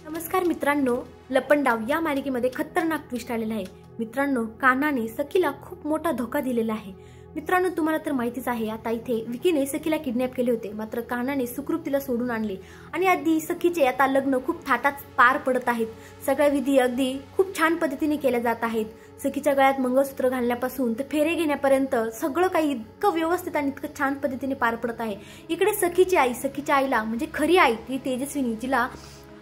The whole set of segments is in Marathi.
नमस्कार मित्रांनो, लपंडाव या मालिकेमध्ये खतरनाक ट्विस्ट आलेला आहे। मित्रांनो, कान्हाने सखीला खूप मोठा धोका दिलेला आहे। मित्रांनो, तुम्हाला तर माहितीच आहे, आता इथे विकीने सखीला किडनॅप केले होते, मात्र कान्हाने सुखरूप तिला सोडून आणले आणि आधी सखीचे आता लग्न खूप थाटात पार पडत आहेत। सगळ्या विधी अगदी खूप छान पद्धतीने केल्या जात आहेत। सखीच्या गळ्यात मंगळसूत्र घालण्यापासून ते फेरे घेण्यापर्यंत सगळं काही इतकं व्यवस्थित आणि इतकं छान पद्धतीने पार पडत आहे। इकडे सखीच्या आईला म्हणजे खरी आई ती तेजस्विनी, जिला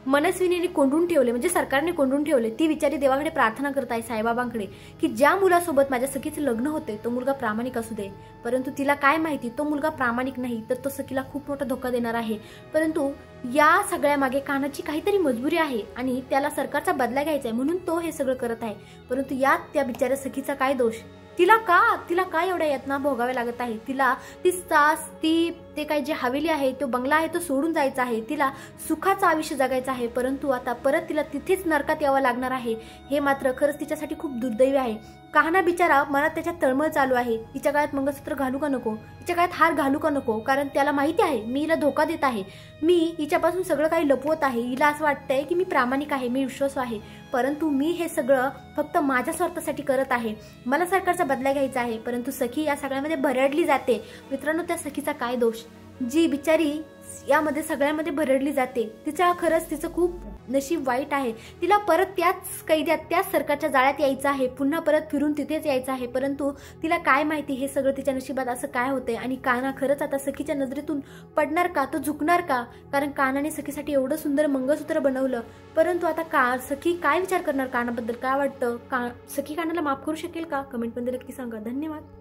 मनस्विनीने कोंडून ठेवले, म्हणजे सरकारने कोंडून ठेवले, ती विचारी देवाकडे प्रार्थना करत आहे, साईबाबांकडे, की ज्या मुलासोबत माझ्या सखीचे लग्न होते तो मुलगा प्रामाणिक असू दे। परंतु तिला काय माहिती, तो मुलगा प्रामाणिक नाही तर तो सखीला खूप मोठा धोका देणार आहे। परंतु या सगळ्या मागे कान्हाची काहीतरी मजबुरी आहे आणि त्याला सरकारचा बदला घ्यायचा आहे, म्हणून तो हे सगळं करत आहे। परंतु यात त्या बिचाऱ्या सखीचा काय दोष? तिला का एवढ्या यातना भोगाव्या लागत आहे? तिला ती सास, ते काय जे हवेली आहे, तो बंगला आहे, तो सोडून जायचा आहे, तिला सुखाचं आयुष्य जगायचं आहे, परंतु आता परत तिला तिथेच नरकात यावं लागणार आहे। हे मात्र खरंच तिच्यासाठी खूप दुर्दैवी आहे। कान्हा बिचारा मनात त्याच्या तळमळ चालू आहे, तिच्या गळ्यात मंगळसूत्र घालू का नको, तिच्या गळ्यात हार घालू का नको, कारण त्याला माहिती आहे मी हिला धोका देत आहे, मी हिच्यापासून सगळं काही लपवत आहे, हिला असं वाटतंय की मी प्रामाणिक आहे, मी विश्वासू आहे, परंतु मी हे सगळं फक्त माझ्या स्वार्थासाठी करत आहे, मला सरकारचा बदला घ्यायचा आहे। परंतु सखी या सगळ्यामध्ये भरडली जाते। मित्रांनो, त्या सखीचा काय दोष? जी बिचारी यामध्ये सगळ्यामध्ये भरडली जाते, तिचं खूप नशीब वाईट आहे। तिला परत त्याच कैद्यात, त्याच सरकारच्या जाळ्यात यायचं आहे, पुन्हा परत फिरून तिथेच यायचं आहे। परंतु तिला काय माहिती हे सगळं तिच्या नशिबात असं काय होतंय आणि कान्हा खरंच आता सखीच्या नजरेतून पडणार का, तो झुकणार का? कारण कान्हाने सखीसाठी एवढं सुंदर मंगळसूत्र बनवलं, परंतु आता सखी काय विचार करणार कान्हाबद्दल? काय वाटतं, सखी कान्हाला माफ करू शकेल का? कमेंटमध्ये नक्की सांगा। धन्यवाद।